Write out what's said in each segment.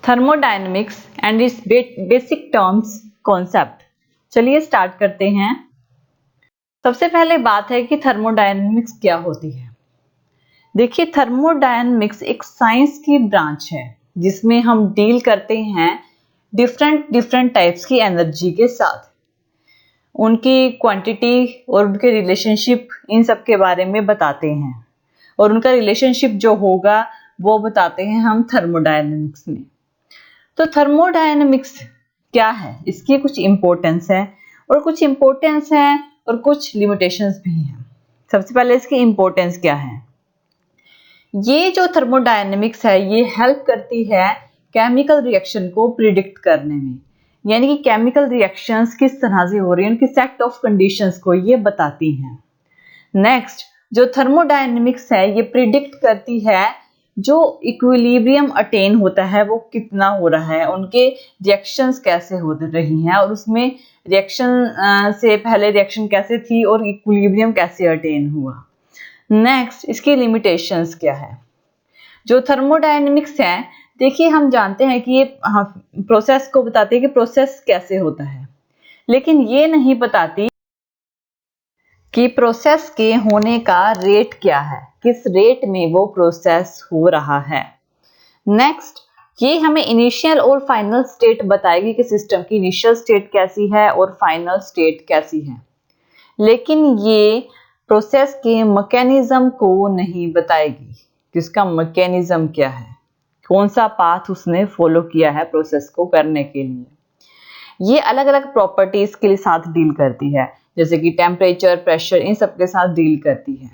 Thermodynamics and it's basic terms concept. चलिए start करते हैं। सबसे पहले बात है कि थर्मोडायनेमिक्स क्या होती है। देखिए, थर्मोडायनेमिक्स एक साइंस की ब्रांच है जिसमें हम डील करते हैं डिफरेंट टाइप्स की एनर्जी के साथ, उनकी क्वांटिटी और उनके रिलेशनशिप, इन सब के बारे में बताते हैं और उनका रिलेशनशिप जो होगा वो बताते हैं हम थर्मोडायनेमिक्स में। तो थर्मोडायनेमिक्स क्या है, इसकी कुछ इंपॉर्टेंस है और कुछ लिमिटेशंस भी हैं। सबसे पहले इसकी इंपॉर्टेंस क्या है। ये जो थर्मोडायनेमिक्स है ये हेल्प करती है केमिकल रिएक्शन को प्रिडिक्ट करने में, यानी कि केमिकल रिएक्शंस किस तरह से हो रही हैं, उनकी सेट ऑफ कंडीशंस को ये बताती हैं। नेक्स्ट, जो थर्मोडायनेमिक्स है ये प्रिडिक्ट करती है जो इक्विलिब्रियम अटेन होता है वो कितना हो रहा है, उनके रिएक्शंस कैसे हो रही हैं और उसमें रिएक्शन से पहले रिएक्शन कैसे थी और इक्विलिब्रियम कैसे अटेन हुआ। नेक्स्ट, इसकी लिमिटेशंस क्या है। जो थर्मोडायनेमिक्स है, देखिए हम जानते हैं कि ये प्रोसेस को बताते हैं कि प्रोसेस कैसे होता है, लेकिन ये नहीं बताती कि प्रोसेस के होने का रेट क्या है, किस रेट में वो प्रोसेस हो रहा है। नेक्स्ट, ये हमें इनिशियल और फाइनल स्टेट बताएगी कि सिस्टम की इनिशियल स्टेट कैसी है और फाइनल स्टेट कैसी है, लेकिन ये प्रोसेस के मैकेनिज्म को नहीं बताएगी कि उसका मैकेनिज्म क्या है, कौन सा पाथ उसने फॉलो किया है प्रोसेस को करने के लिए। ये अलग अलग प्रॉपर्टीज के साथ डील करती है, जैसे कि टेम्परेचर, प्रेशर, इन सब के साथ डील करती है,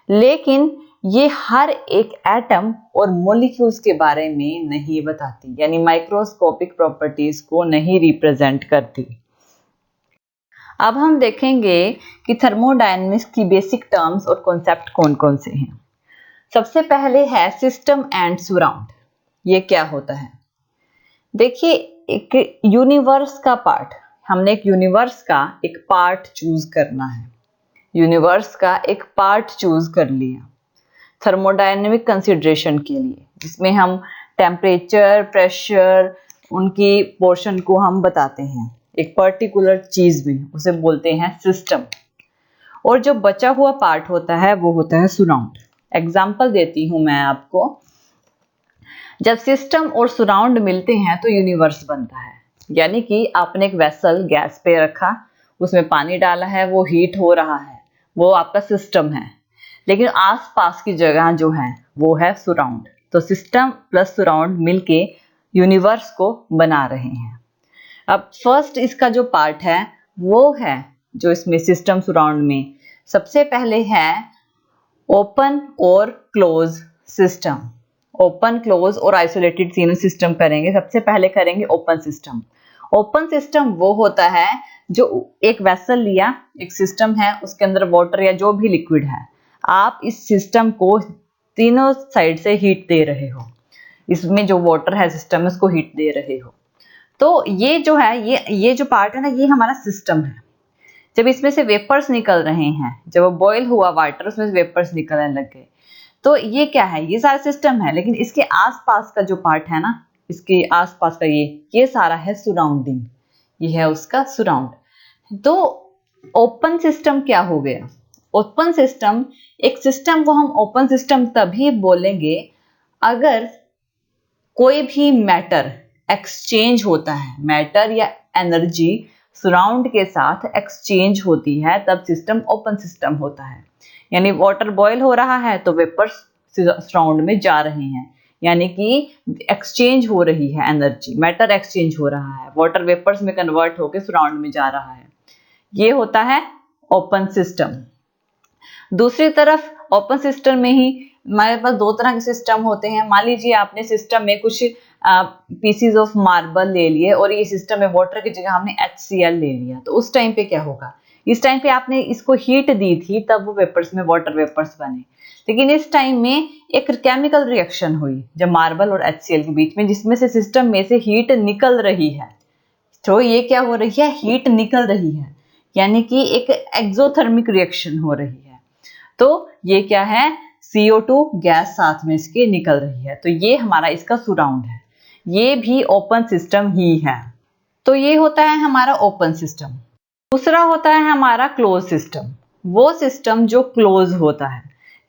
लेकिन ये हर एक एटम और मॉलिक्यूल्स के बारे में नहीं बताती, यानी माइक्रोस्कोपिक प्रॉपर्टीज को नहीं रिप्रेजेंट करती। अब हम देखेंगे कि थर्मोडायनेमिक्स की बेसिक टर्म्स और कॉन्सेप्ट कौन कौन से हैं। सबसे पहले है सिस्टम एंड सराउंड। ये क्या होता है। देखिए, एक यूनिवर्स का पार्ट, हमने एक यूनिवर्स का एक पार्ट चूज करना है, यूनिवर्स का एक पार्ट चूज कर लिया थर्मोडायनेमिक कंसिडरेशन के लिए, जिसमें हम टेम्परेचर, प्रेशर, उनकी पोर्शन को हम बताते हैं एक पर्टिकुलर चीज में, उसे बोलते हैं सिस्टम। और जो बचा हुआ पार्ट होता है वो होता है सराउंड। एग्जाम्पल देती हूं मैं आपको। जब सिस्टम और सराउंड मिलते हैं तो यूनिवर्स बनता है, यानी कि आपने एक वेसल गैस पे रखा, उसमें पानी डाला है, वो हीट हो रहा है, वो आपका सिस्टम है, लेकिन आसपास की जगह जो है वो है सराउंड। तो सिस्टम प्लस सराउंड मिलके यूनिवर्स को बना रहे हैं। अब फर्स्ट इसका जो पार्ट है वो है, जो इसमें सिस्टम सराउंड में सबसे पहले है ओपन और क्लोज सिस्टम। ओपन, क्लोज और आइसोलेटेड तीनों सिस्टम करेंगे। सबसे पहले करेंगे ओपन सिस्टम। ओपन सिस्टम वो होता है जो एक वेसल लिया, एक सिस्टम है, उसके अंदर वाटर या जो भी लिक्विड है, आप इस सिस्टम को तीनों साइड से हीट दे रहे हो, इसमें जो वाटर है सिस्टम में उसको हीट दे रहे हो। तो ये जो है, ये जो पार्ट है ना, ये हमारा सिस्टम है। जब इसमें से वेपर्स निकल रहे हैं, जब वो बॉयल हुआ वाटर, उसमें से वेपर्स निकलने लग गए, तो ये क्या है, ये सारा सिस्टम है। लेकिन इसके आसपास का जो पार्ट है ना, इसके आसपास का ये सारा है सराउंडिंग, ये है उसका सराउंड। तो ओपन सिस्टम क्या हो गया। ओपन सिस्टम, एक सिस्टम को हम ओपन सिस्टम तभी बोलेंगे अगर कोई भी मैटर एक्सचेंज होता है, मैटर या एनर्जी सराउंड के साथ एक्सचेंज होती है, तब सिस्टम ओपन सिस्टम होता है। यानी वाटर बॉयल हो रहा है तो वेपर्स सराउंड में जा रहे हैं, यानी कि एक्सचेंज हो रही है एनर्जी, मैटर एक्सचेंज हो रहा है, वाटर वेपर्स में कन्वर्ट होकर सराउंड में जा रहा है, ये होता है ओपन सिस्टम। दूसरी तरफ ओपन सिस्टम में ही हमारे पास दो तरह के सिस्टम होते हैं। मान लीजिए आपने सिस्टम में कुछ पीसीज ऑफ मार्बल ले लिए और ये सिस्टम में वाटर की जगह हमने HCl ले लिया, तो उस टाइम पे क्या होगा, इस टाइम पे आपने इसको हीट दी थी तब वो वेपर्स में वाटर वेपर्स बने, लेकिन इस टाइम में एक केमिकल रिएक्शन हुई जब मार्बल और HCl के बीच में, जिसमें से सिस्टम में से हीट निकल रही है। तो ये क्या हो रही है, हीट निकल रही है, यानी कि एक एक्सोथर्मिक रिएक्शन हो रही है। तो ये क्या है, CO2 गैस साथ में इसके निकल रही है, तो ये हमारा इसका सराउंड है। ये भी ओपन सिस्टम ही है। तो ये होता है हमारा ओपन सिस्टम। दूसरा होता है हमारा क्लोज सिस्टम। वो सिस्टम जो क्लोज होता है,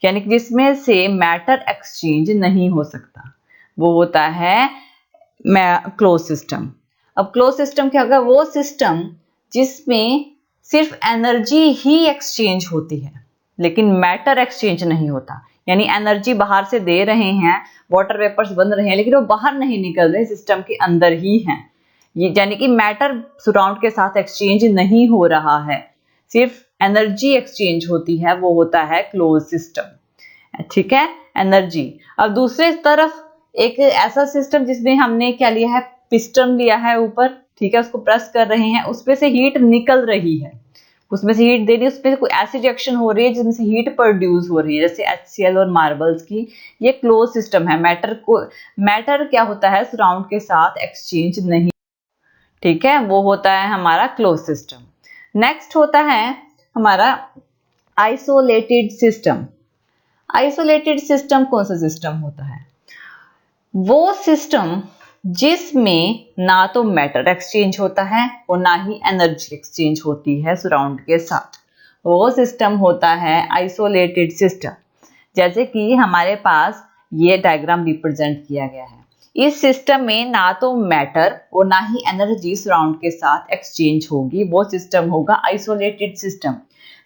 यानी कि जिसमें से मैटर एक्सचेंज नहीं हो सकता, वो होता है क्लोज सिस्टम। अब क्लोज सिस्टम क्या होगा? वो सिस्टम जिसमें सिर्फ एनर्जी ही एक्सचेंज होती है लेकिन मैटर एक्सचेंज नहीं होता। यानी एनर्जी बाहर से दे रहे हैं, वाटर वेपर्स बन रहे हैं, लेकिन वो बाहर नहीं निकल रहे, सिस्टम के अंदर ही हैं। ये यानी कि मैटर सराउंड के साथ एक्सचेंज नहीं हो रहा है, सिर्फ एनर्जी एक्सचेंज होती है, वो होता है क्लोज सिस्टम। ठीक है, एनर्जी। अब दूसरे तरफ एक ऐसा सिस्टम जिसमें हमने क्या लिया है? पिस्टन लिया है ऊपर, ठीक है, उसको प्रेस कर रहे हैं, उसमें से हीट निकल रही है, उसमें से हीट दे रही है, उसमें कोई ऐसी रिएक्शन हो रही है जिसमें से हीट प्रोड्यूस हो रही है, जैसे HCl और मार्बल्स की। ये क्लोज सिस्टम है। मैटर क्या होता है? सराउंड के साथ एक्सचेंज नहीं, ठीक है, वो होता है हमारा क्लोज सिस्टम। नेक्स्ट होता है हमारा आइसोलेटेड सिस्टम। आइसोलेटेड सिस्टम कौन सा सिस्टम होता है? वो सिस्टम जिसमें ना तो मैटर एक्सचेंज होता है और ना ही एनर्जी एक्सचेंज होती है सराउंड के साथ, वो सिस्टम होता है आइसोलेटेड सिस्टम। जैसे कि हमारे पास ये डायग्राम रिप्रेजेंट किया गया है। इस सिस्टम में ना तो मैटर और ना ही एनर्जी सराउंड के साथ एक्सचेंज होगी, वो सिस्टम होगा आइसोलेटेड सिस्टम।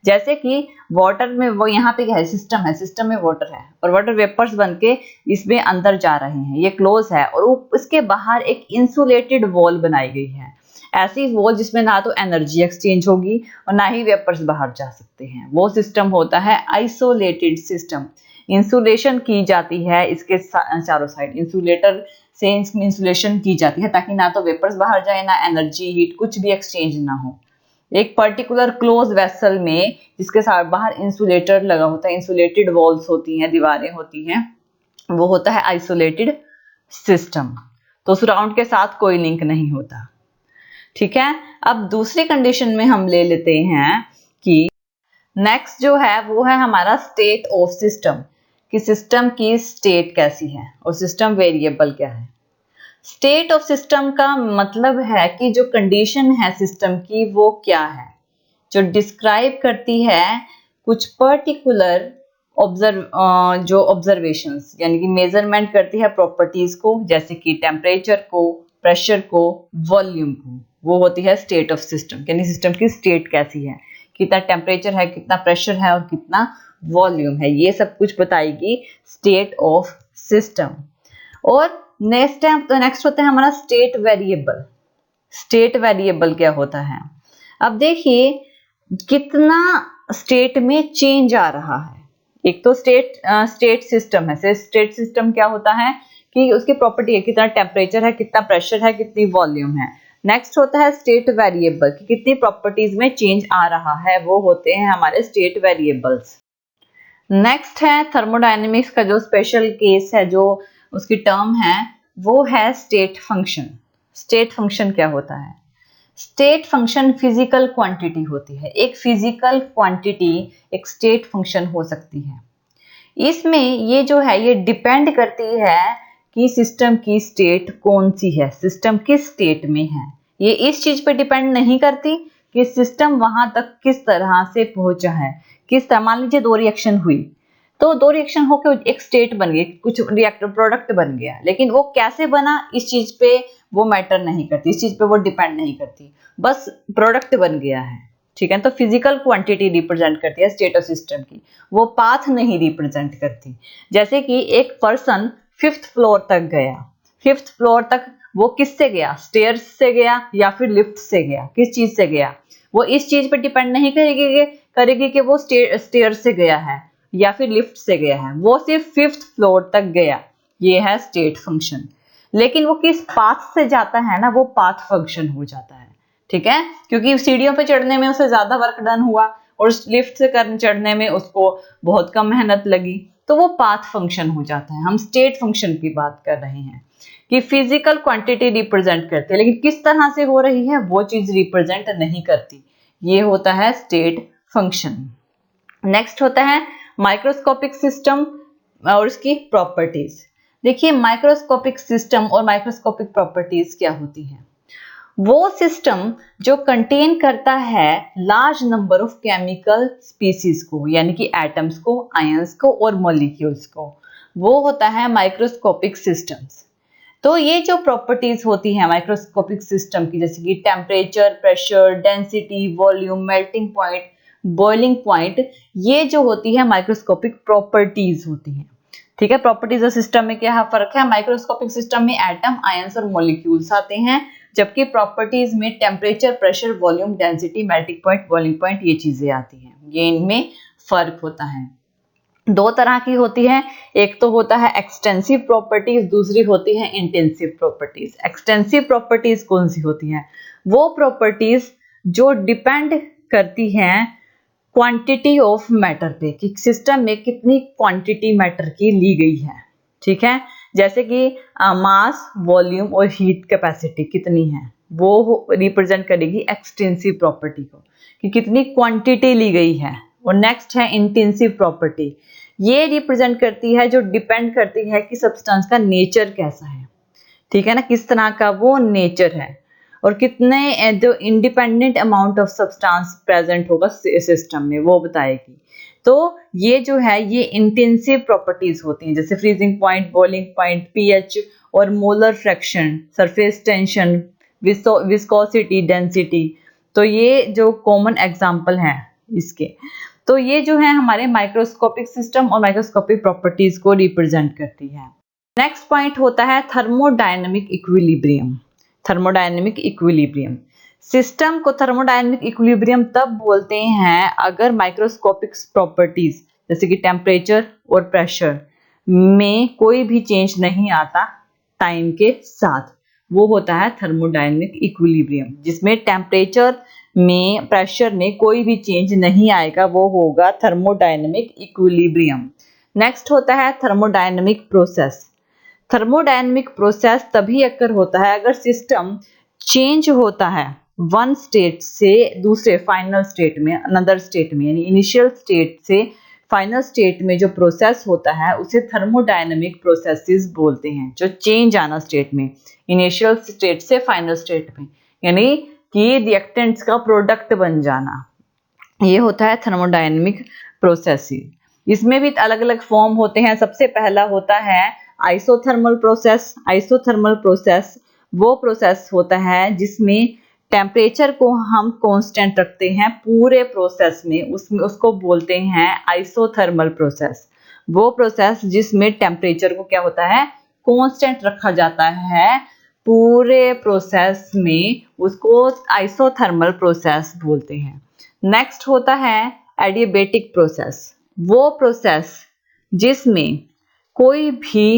जैसे कि वाटर में, वो यहाँ पे क्या है? सिस्टम है, सिस्टम में वाटर है और वाटर वेपर्स बनके इसमें अंदर जा रहे हैं, ये क्लोज है, और इसके बाहर एक इंसुलेटेड वॉल बनाई गई है, ऐसी वॉल जिसमें ना तो एनर्जी एक्सचेंज होगी और ना ही वेपर्स बाहर जा सकते हैं, वो सिस्टम होता है आइसोलेटेड सिस्टम। इंसुलेशन की जाती है इसके चारों साइड, इंसुलेटर से इंसुलेशन की जाती है ताकि ना तो वेपर्स बाहर जाए, ना एनर्जी हीट कुछ भी एक्सचेंज ना हो। एक पर्टिकुलर क्लोज वेसल में जिसके साथ बाहर इंसुलेटर लगा होता है, इंसुलेटेड वॉल्स होती हैं, दीवारें होती हैं, वो होता है आइसोलेटेड सिस्टम। तो सराउंड के साथ कोई लिंक नहीं होता। ठीक है, अब दूसरी कंडीशन में हम ले लेते हैं कि नेक्स्ट जो है वो है हमारा स्टेट ऑफ सिस्टम, कि सिस्टम की स्टेट कैसी है और सिस्टम वेरिएबल क्या है। स्टेट ऑफ सिस्टम का मतलब है कि जो कंडीशन है सिस्टम की वो क्या है, जो डिस्क्राइब करती है कुछ पर्टिकुलर जो ऑब्जर्वेशंस, यानी कि मेजरमेंट करती है प्रॉपर्टीज को, जैसे कि टेम्परेचर को, प्रेशर को, वॉल्यूम को, वो होती है स्टेट ऑफ सिस्टम। यानी सिस्टम की स्टेट कैसी है, कितना टेम्परेचर है, कितना प्रेशर है और कितना वॉल्यूम है, ये सब कुछ बताएगी स्टेट ऑफ सिस्टम। और नेक्स्ट होता है हमारा स्टेट वेरिएबल। स्टेट वेरिएबल क्या होता है? अब देखिए कितना स्टेट में चेंज आ रहा है। एक तो स्टेट सिस्टम है। स्टेट सिस्टम क्या होता है कि उसकी प्रॉपर्टी है कितना टेम्परेचर है, कितना प्रेशर है, कितनी वॉल्यूम है। नेक्स्ट होता है स्टेट वेरिएबल, कि कितनी प्रॉपर्टीज में चेंज आ रहा है, वो होते हैं हमारे स्टेट वेरिएबल्स। नेक्स्ट है थर्मोडायनेमिक्स का जो स्पेशल केस है, जो उसकी टर्म है, वो है स्टेट फंक्शन। स्टेट फंक्शन क्या होता है? स्टेट फंक्शन फिजिकल क्वांटिटी होती है। एक फिजिकल क्वांटिटी एक स्टेट फंक्शन हो सकती है। इसमें ये जो है ये डिपेंड करती है कि सिस्टम की स्टेट कौन सी है, सिस्टम किस स्टेट में है। ये इस चीज पे डिपेंड नहीं करती कि सिस्टम वहां तक किस तरह से पहुंचा है, किस तरह। मान लीजिए दो रिएक्शन हुई, तो दो रिएक्शन होकर एक स्टेट बन गई, कुछ रिएक्टर प्रोडक्ट बन गया, लेकिन वो कैसे बना इस चीज पे वो मैटर नहीं करती, इस चीज पे वो डिपेंड नहीं करती, बस प्रोडक्ट बन गया है। ठीक है, तो फिजिकल क्वांटिटी रिप्रेजेंट करती है स्टेट ऑफ सिस्टम की, वो पाथ नहीं रिप्रेजेंट करती। जैसे कि एक पर्सन 5th फ्लोर तक गया, 5th फ्लोर तक वो किससे गया? स्टेयर्स से गया या फिर लिफ्ट से गया? किस चीज से गया? वो इस चीज पे डिपेंड नहीं करेगी कि वो स्टेयर से गया है या फिर लिफ्ट से गया है, वो सिर्फ 5th फ्लोर तक गया, ये है स्टेट फंक्शन। लेकिन वो किस पाथ से जाता है ना, वो पाथ फंक्शन हो जाता है। ठीक है, क्योंकि सीढ़ियों पे चढ़ने में उसे ज्यादा वर्क डन हुआ और लिफ्ट से चढ़ने में उसको बहुत कम मेहनत लगी, तो वो पाथ फंक्शन हो जाता है। हम स्टेट फंक्शन की बात कर रहे हैं कि फिजिकल क्वांटिटी रिप्रेजेंट करती है, लेकिन किस तरह से हो रही है वो चीज रिप्रेजेंट नहीं करती, ये होता है स्टेट फंक्शन। नेक्स्ट होता है माइक्रोस्कोपिक सिस्टम और उसकी प्रॉपर्टीज। देखिए माइक्रोस्कोपिक सिस्टम और माइक्रोस्कोपिक प्रॉपर्टीज क्या होती हैं। वो सिस्टम जो कंटेन करता है large number of chemical species को, यानी कि एटम्स को, आयंस को और मॉलिक्यूल्स को, वो होता है माइक्रोस्कोपिक सिस्टम्स। तो ये जो प्रॉपर्टीज होती हैं माइक्रोस्कोपिक सिस्टम की, जैसे कि temperature, pressure, density, volume, melting point, boiling point, ये जो होती है माइक्रोस्कोपिक प्रॉपर्टीज होती हैं। ठीक है, प्रॉपर्टीज और सिस्टम में क्या फर्क है? माइक्रोस्कोपिक सिस्टम में एटम, आयंस और मॉलिक्यूल्स आते हैं, जबकि प्रॉपर्टीज में temperature, pressure, volume, density, melting point, boiling point, ये चीजें आती हैं। ये इनमें फर्क होता है। दो तरह की होती है, एक तो होता है एक्सटेंसिव प्रॉपर्टीज, दूसरी होती है इंटेंसिव प्रॉपर्टीज। एक्सटेंसिव प्रॉपर्टीज कौन सी होती हैं? वो प्रॉपर्टीज जो डिपेंड करती हैं क्वांटिटी ऑफ मैटर पे, कि सिस्टम में कितनी क्वांटिटी मैटर की ली गई है। ठीक है, जैसे कि मास, वॉल्यूम और हीट कैपेसिटी कितनी है, वो रिप्रेजेंट करेगी एक्सटेंसिव प्रॉपर्टी को, कि कितनी क्वांटिटी ली गई है। और नेक्स्ट है इंटेंसिव प्रॉपर्टी, ये रिप्रेजेंट करती है, जो डिपेंड करती है कि सब्सटेंस का नेचर कैसा है। ठीक है ना, किस तरह का वो नेचर है और कितने जो independent amount of substance present होगा सिस्टम में, वो बताएगी। तो ये जो है ये इंटेंसिव प्रॉपर्टीज होती हैं, जैसे freezing point, boiling point, pH और molar fraction, surface tension, viscosity, density. तो ये जो कॉमन एग्जांपल हैं इसके। तो ये जो है हमारे माइक्रोस्कोपिक सिस्टम और माइक्रोस्कोपिक प्रॉपर्टीज को रिप्रेजेंट करती है। नेक्स्ट पॉइंट होता है thermodynamic equilibrium. Thermodynamic equilibrium, system को थर्मोडायनेमिक इक्विलिब्रियम तब बोलते हैं अगर माइक्रोस्कोपिक प्रॉपर्टीज जैसे कि टेम्परेचर और प्रेशर में कोई भी चेंज नहीं आता टाइम के साथ, वो होता है थर्मोडायनेमिक इक्विलिब्रियम। जिसमें टेम्परेचर में, प्रेशर में कोई भी चेंज नहीं आएगा, वो होगा थर्मोडायनेमिक इक्विलिब्रियम। नेक्स्ट होता है थर्मोडायनेमिक प्रोसेस। थर्मोडायनेमिक प्रोसेस तभी अक्कर होता है अगर सिस्टम चेंज होता है वन स्टेट से दूसरे फाइनल स्टेट में, अनदर स्टेट में, यानी इनिशियल स्टेट से फाइनल स्टेट में जो प्रोसेस होता है उसे थर्मोडायनेमिक प्रोसेसेस बोलते हैं। जो चेंज आना स्टेट में, इनिशियल स्टेट से फाइनल स्टेट में, यानी कि रिएक्टेंट्स का प्रोडक्ट बन जाना, ये होता है थर्मोडायनेमिक प्रोसेसेस। इसमें भी अलग अलग फॉर्म होते हैं। सबसे पहला होता है आइसोथर्मल प्रोसेस। आइसोथर्मल प्रोसेस वो प्रोसेस होता है जिसमें टेम्परेचर को हम कांस्टेंट रखते हैं पूरे प्रोसेस में, उसमें उसको बोलते हैं आइसोथर्मल प्रोसेस। वो प्रोसेस जिसमें टेम्परेचर को क्या होता है, कांस्टेंट रखा जाता है पूरे प्रोसेस में, उसको आइसोथर्मल प्रोसेस बोलते हैं। नेक्स्ट होता है एडियाबेटिक प्रोसेस। वो प्रोसेस जिसमें कोई भी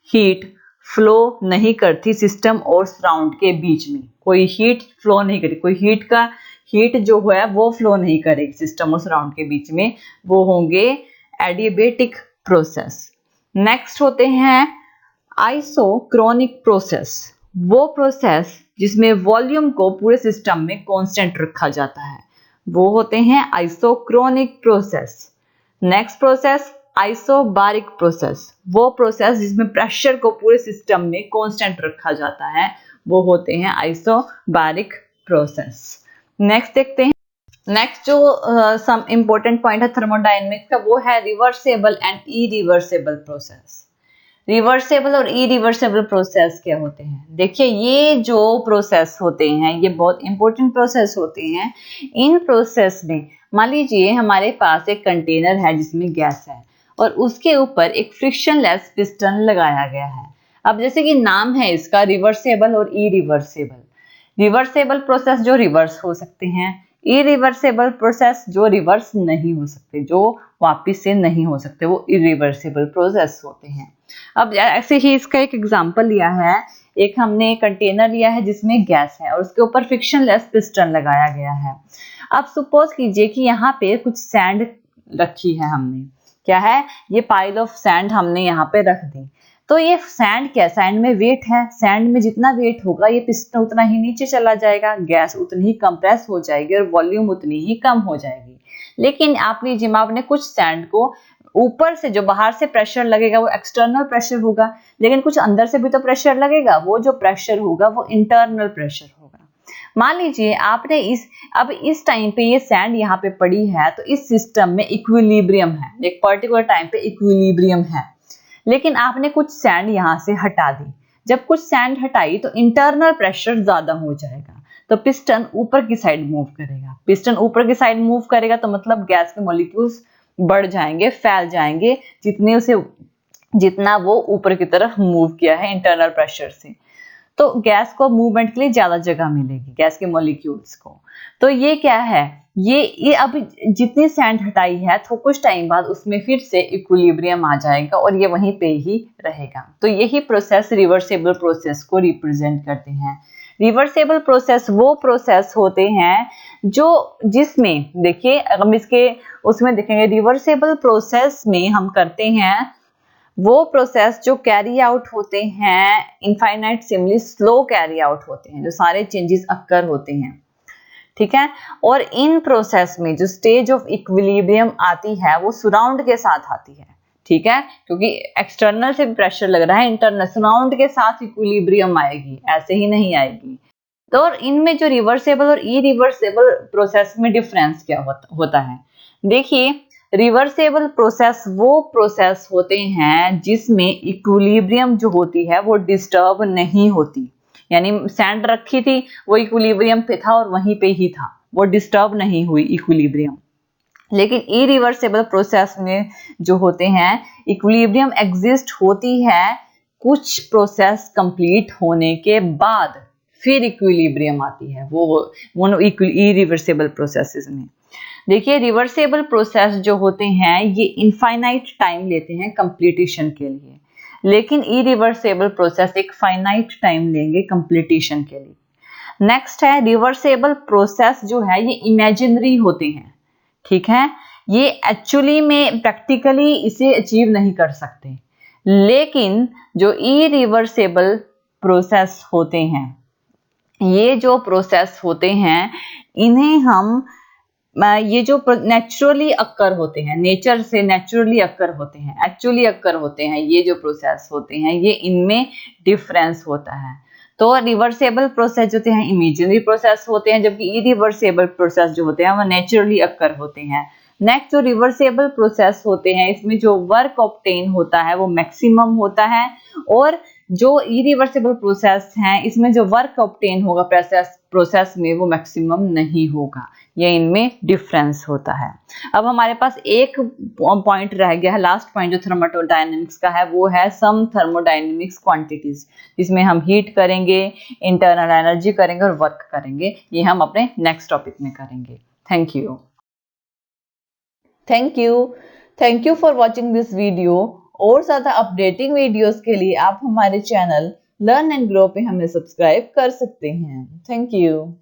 हीट फ्लो नहीं करती सिस्टम और सराउंड के बीच में, कोई हीट फ्लो नहीं करेगी, कोई हीट जो है वो फ्लो नहीं करेगी सिस्टम और सराउंड के बीच में, वो होंगे एडियाबेटिक प्रोसेस। नेक्स्ट होते हैं आइसोक्रोनिक प्रोसेस। वो प्रोसेस जिसमें वॉल्यूम को पूरे सिस्टम में कांस्टेंट रखा जाता है, वो होते हैं isochronic process. Next process isobaric process. वो प्रोसेस जिसमें प्रेशर को पूरे सिस्टम में कांस्टेंट रखा जाता है, वो होते हैं आइसोबारिक प्रोसेस। नेक्स्ट देखते हैं, नेक्स्ट जो सम इंपॉर्टेंट पॉइंट है थर्मोडायनेमिक्स का, वो है reversible and irreversible process. Reversible और इरिवर्सेबल प्रोसेस क्या होते हैं? देखिए ये जो प्रोसेस होते हैं ये बहुत इंपॉर्टेंट प्रोसेस होते हैं। इन प्रोसेस में मान लीजिए हमारे पास एक कंटेनर है जिसमें गैस है और उसके ऊपर एक फ्रिक्शनलेस पिस्टन लगाया गया है। अब जैसे कि नाम है इसका रिवर्सेबल और इरिवर्सेबल। रिवर्सेबल प्रोसेस जो रिवर्स हो सकते हैं, इरिवर्सेबल प्रोसेस जो रिवर्स नहीं हो सकते, जो वापस से नहीं हो सकते, वो इरिवर्सेबल प्रोसेस होते हैं। अब ऐसे ही इसका एक एग्जांपल लिया है, एक हमने कंटेनर लिया है जिसमें गैस है और उसके ऊपर फ्रिक्शनलेस पिस्टन लगाया गया है। अब सपोज कीजिए कि यहाँ पे कुछ सैंड रखी है हमने, क्या है ये पाइल ऑफ सैंड हमने यहाँ पे रख दी। तो ये सैंड क्या, सैंड में वेट है, सैंड में जितना वेट होगा ये पिस्टन उतना ही नीचे चला जाएगा, गैस उतनी ही कंप्रेस हो जाएगी और वॉल्यूम उतनी ही कम हो जाएगी। लेकिन आप लीजिए आपने कुछ सैंड को ऊपर से जो बाहर से प्रेशर लगेगा वो एक्सटर्नल प्रेशर होगा, लेकिन कुछ अंदर से भी तो प्रेशर लगेगा, वो जो प्रेशर होगा वो इंटरनल प्रेशर होगा। मान लीजिए आपने इस टाइम पे ये सैंड यहाँ पे पड़ी है, तो इस सिस्टम में इक्विलिब्रियम है, एक पर्टिकुलर टाइम पे इक्विलिब्रियम है, लेकिन आपने कुछ सैंड यहाँ से हटा दी। जब कुछ सैंड हटाई तो इंटरनल प्रेशर ज्यादा हो जाएगा, तो पिस्टन ऊपर की साइड मूव करेगा। पिस्टन ऊपर की साइड मूव करेगा तो मतलब गैस के मॉलिक्यूल्स बढ़ जाएंगे, फैल जाएंगे, जितना वो ऊपर की तरफ मूव किया है इंटरनल प्रेशर से। तो गैस को मूवमेंट के लिए ज्यादा जगह मिलेगी, गैस के मॉलिक्यूल्स को। तो ये क्या है, ये अब जितनी सैंड हटाई है तो कुछ टाइम बाद उसमें फिर से इक्विलिब्रियम आ जाएगा और ये वहीं पे ही रहेगा। तो यही प्रोसेस रिवर्सेबल प्रोसेस को रिप्रेजेंट करते हैं। रिवर्सेबल प्रोसेस वो प्रोसेस होते हैं जिसमें देखिए, हम इसके उसमें देखेंगे, रिवर्सेबल प्रोसेस में हम करते हैं वो प्रोसेस जो कैरी आउट होते हैं इनफाइनाइटसिमली स्लो कैरी आउट होते हैं, जो सारे चेंजेस अक्कर होते हैं, ठीक है। और इन प्रोसेस में जो स्टेज ऑफ इक्विलिब्रियम आती है वो सराउंड के साथ आती है, ठीक है, क्योंकि एक्सटर्नल से प्रेशर लग रहा है, इंटरनल सराउंड के साथ इक्विलिब्रियम आएगी, ऐसे ही नहीं आएगी। तो और इनमें जो रिवर्सेबल और इरिवर्सेबल प्रोसेस में डिफरेंस क्या होता है, देखिए, रिवर्सेबल प्रोसेस वो प्रोसेस होते हैं जिसमें इक्विलिब्रियम जो होती है वो डिस्टर्ब नहीं होती, यानी सैंड रखी थी, वो इक्विलिब्रियम पे था और वहीं पे ही था, वो डिस्टर्ब नहीं हुई इक्विलिब्रियम। लेकिन इरिवर्सेबल प्रोसेस में जो होते हैं इक्विलिब्रियम एग्जिस्ट होती है, कुछ प्रोसेस कंप्लीट होने के बाद फिर इक्विलिब्रियम आती है, वो इरिवर्सेबल प्रोसेसेस में। देखिए, रिवर्सेबल प्रोसेस जो होते हैं ये इनफाइनाइट टाइम लेते हैं कंप्लीटेशन के लिए, लेकिन इरिवर्सेबल प्रोसेस एक फाइनाइट टाइम लेंगे कंप्लीटेशन के लिए। नेक्स्ट है, रिवर्सेबल प्रोसेस जो है ये इमेजिनरी होते हैं, ठीक है, ये एक्चुअली में प्रैक्टिकली इसे अचीव नहीं कर सकते, लेकिन जो इरिवर्सेबल प्रोसेस होते हैं, ये जो प्रोसेस होते हैं इन्हें हम ये जो नेचुरली अक्कर होते हैं, नेचर से नेचुरली अक्कर होते हैं, एक्चुअली अक्कर होते हैं, ये जो प्रोसेस होते हैं ये इनमें डिफरेंस होता है। तो रिवर्सेबल प्रोसेस जो होते हैं इमेजिनरी प्रोसेस होते हैं, जबकि इरिवर्सेबल प्रोसेस जो होते हैं वो नेचुरली अक्कर होते हैं। नेक्स्ट, जो रिवर्सेबल प्रोसेस होते हैं इसमें जो वर्क ऑब्टेन होता है वो मैक्सिमम होता है, और जो इरिवर्सेबल प्रोसेस हैं इसमें जो वर्क ऑब्टेन होगा प्रोसेस में वो मैक्सिमम नहीं होगा, ये इनमें डिफरेंस होता है। अब हमारे पास एक पॉइंट रह गया है, लास्ट पॉइंट जो थर्मोडायनेमिक्स का है, वो है सम थर्मोडायनेमिक्स क्वांटिटीज, जिसमें हम हीट करेंगे, इंटरनल एनर्जी करेंगे और वर्क करेंगे। ये हम अपने नेक्स्ट टॉपिक में करेंगे। Thank you for watching this video. और ज्यादा अपडेटिंग वीडियोस के लिए आप हमारे चैनल लर्न एंड ग्रो पे हमें सब्सक्राइब कर सकते हैं। Thank you.